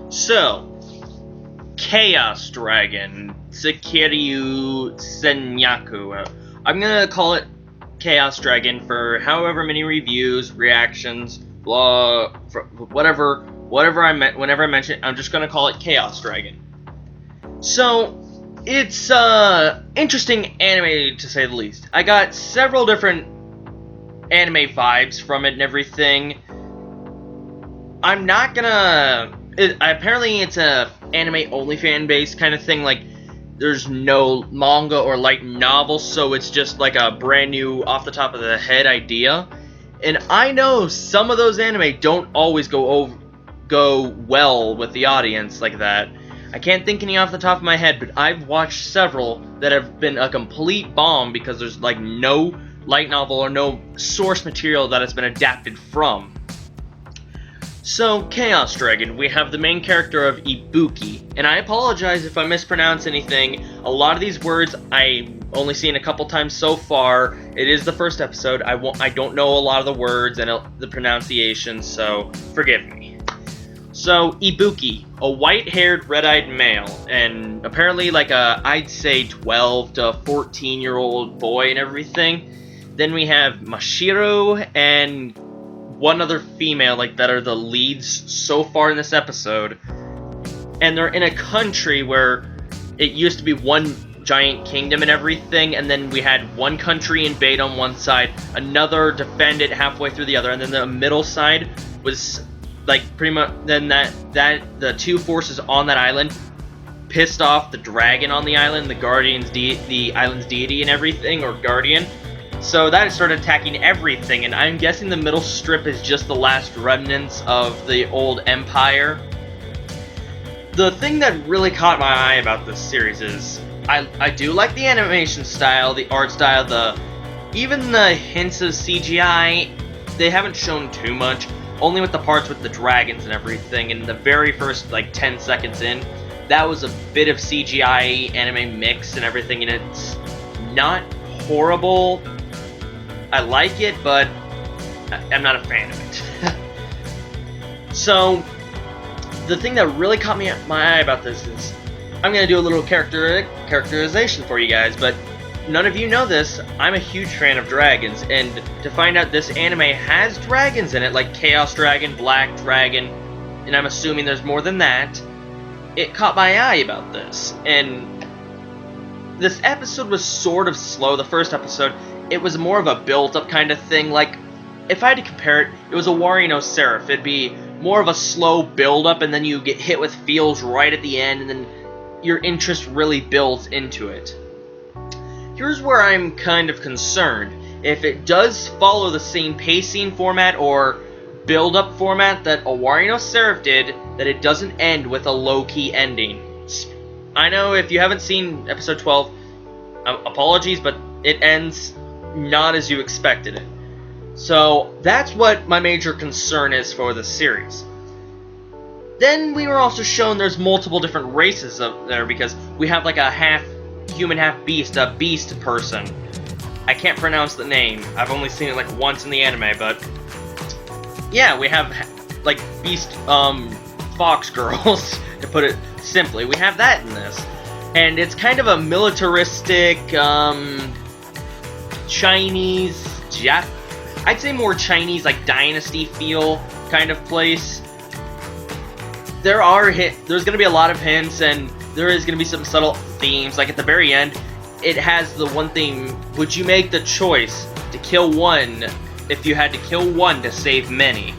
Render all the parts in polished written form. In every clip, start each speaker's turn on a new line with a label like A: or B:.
A: So, Chaos Dragon, Sekiryuu Senyaku. I'm gonna call it Chaos Dragon for however many reviews, reactions, blah, whenever I mention it, I'm just gonna call it Chaos Dragon. So, it's interesting anime to say the least. I got several different anime vibes from it and everything. I'm not gonna. Apparently, it's a anime only fan base kind of thing. Like, there's no manga or light novel, so it's just like a brand new off the top of the head idea. And I know some of those anime don't always go well with the audience like that. I can't think any off the top of my head, but I've watched several that have been a complete bomb because there's like no light novel or no source material that it's been adapted from. So, Chaos Dragon, we have the main character of Ibuki, and I apologize if I mispronounce anything. A lot of these words I've only seen a couple times so far. It is the first episode. I don't know a lot of the words and the pronunciations, so forgive me. So, Ibuki, a white-haired, red-eyed male, and apparently like a, I'd say 12 to 14-year-old boy and everything. Then we have Mashiro and one other female, like, that are the leads so far in this episode. And they're in a country where it used to be one giant kingdom and everything, and then we had one country invade on one side, another defend it halfway through the other, and then the middle side was like pretty much then that the two forces on that island pissed off the dragon on the island, the island's deity and everything, or guardian. So that started attacking everything, and I'm guessing the middle strip is just the last remnants of the old empire. The thing that really caught my eye about this series is I do like the animation style, the art style, even the hints of CGI. They haven't shown too much, only with the parts with the dragons and everything. And the very first like 10 seconds in, that was a bit of CGI anime mix and everything, and it's not horrible. I like it, but I'm not a fan of it. So, the thing that really caught my eye about this is, I'm going to do a little characterization for you guys, but none of you know this. I'm a huge fan of dragons, and to find out this anime has dragons in it, like Chaos Dragon, Black Dragon, and I'm assuming there's more than that, it caught my eye about this. And this episode was sort of slow, the first episode. It was more of a built-up kind of thing. Like, if I had to compare it, it was a Warrior No Seraph. It'd be more of a slow build-up, and then you get hit with feels right at the end, and then your interest really builds into it. Here's where I'm kind of concerned. If it does follow the same pacing format or build-up format that a Warrior No Seraph did, that it doesn't end with a low-key ending. I know if you haven't seen episode 12, apologies, but it ends not as you expected it. So that's what my major concern is for this series. Then we were also shown there's multiple different races up there, because we have like a half human, half beast, a beast person. I can't pronounce the name. I've only seen it like once in the anime, but yeah, we have like beast fox girls, to put it simply. We have that in this. And it's kind of a militaristic Chinese, I'd say more Chinese, like dynasty feel kind of place. There's going to be a lot of hints, and there is going to be some subtle themes. Like at the very end, it has the one theme: would you make the choice to kill one if you had to kill one to save many?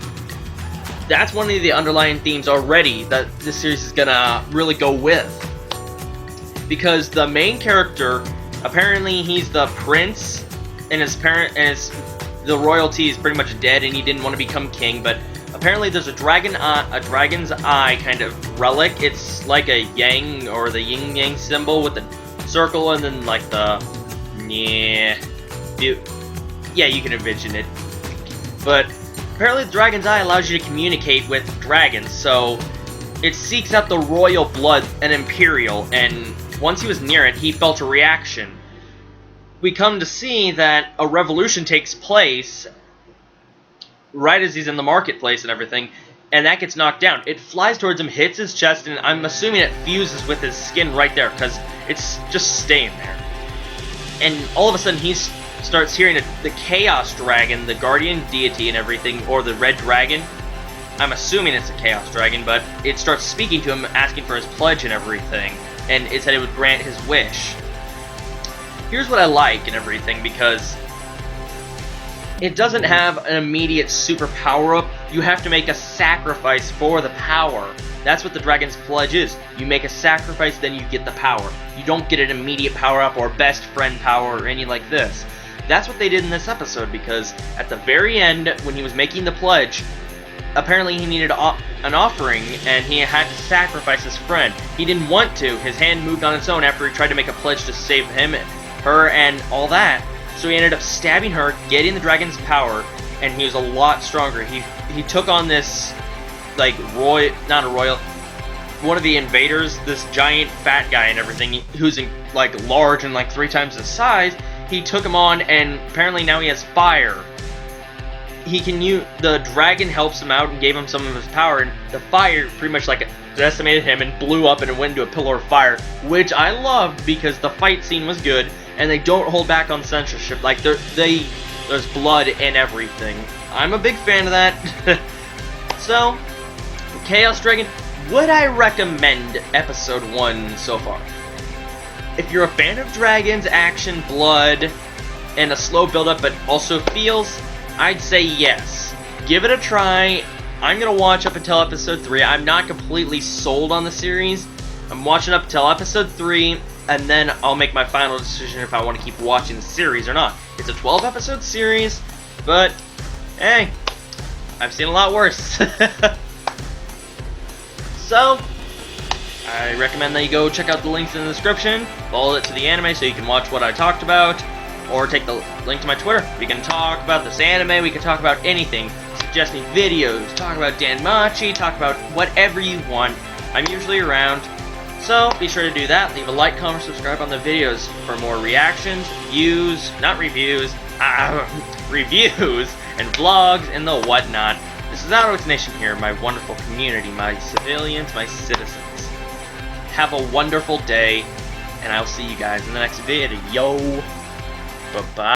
A: That's one of the underlying themes already that this series is going to really go with. Because the main character, apparently he's the prince, and the royalty is pretty much dead, and he didn't want to become king, but apparently there's a dragon's eye kind of relic. It's like a yang, or the yin-yang symbol with the circle, and then like the, yeah, you can envision it. But apparently the dragon's eye allows you to communicate with dragons, so it seeks out the royal blood and imperial, and once he was near it, he felt a reaction. We come to see that a revolution takes place right as he's in the marketplace and everything, and that gets knocked down. It flies towards him, hits his chest, and I'm assuming it fuses with his skin right there, because it's just staying there. And all of a sudden, he starts hearing the Chaos Dragon, the guardian deity and everything, or the Red Dragon. I'm assuming it's a Chaos Dragon, but it starts speaking to him, asking for his pledge and everything, and it said it would grant his wish. Here's what I like and everything, because it doesn't have an immediate super power-up. You have to make a sacrifice for the power. That's what the Dragon's Pledge is. You make a sacrifice, then you get the power. You don't get an immediate power-up or best friend power or any like this. That's what they did in this episode, because at the very end, when he was making the pledge, apparently he needed an offering, and he had to sacrifice his friend. He didn't want to. His hand moved on its own after he tried to make a pledge to save him, her, and all that. So he ended up stabbing her, getting the dragon's power, and he was a lot stronger. He took on this, like, one of the invaders, this giant fat guy and everything, who's, like, large and, like, 3 times his size. He took him on, and apparently now he has fire. He can use, the dragon helps him out and gave him some of his power, and the fire pretty much like decimated him and blew up and it went into a pillar of fire, which I loved because the fight scene was good and they don't hold back on censorship. Like there's blood and everything. I'm a big fan of that. So, Chaos Dragon, would I recommend episode 1 so far? If you're a fan of dragons, action, blood, and a slow build-up but also feels, I'd say yes. Give it a try. I'm going to watch up until episode 3. I'm not completely sold on the series. I'm watching up until episode 3, and then I'll make my final decision if I want to keep watching the series or not. It's a 12-episode series, but, hey, I've seen a lot worse. So, I recommend that you go check out the links in the description, follow it to the anime so you can watch what I talked about, or take the link to my Twitter. We can talk about this anime, we can talk about anything, suggest me videos, talk about Danmachi, talk about whatever you want. I'm usually around, so be sure to do that. Leave a like, comment, subscribe on the videos for more reactions, reviews, reviews, and vlogs, and the whatnot. This is Outdoors Nation here, my wonderful community, my civilians, my citizens. Have a wonderful day, and I'll see you guys in the next video. Bye-bye.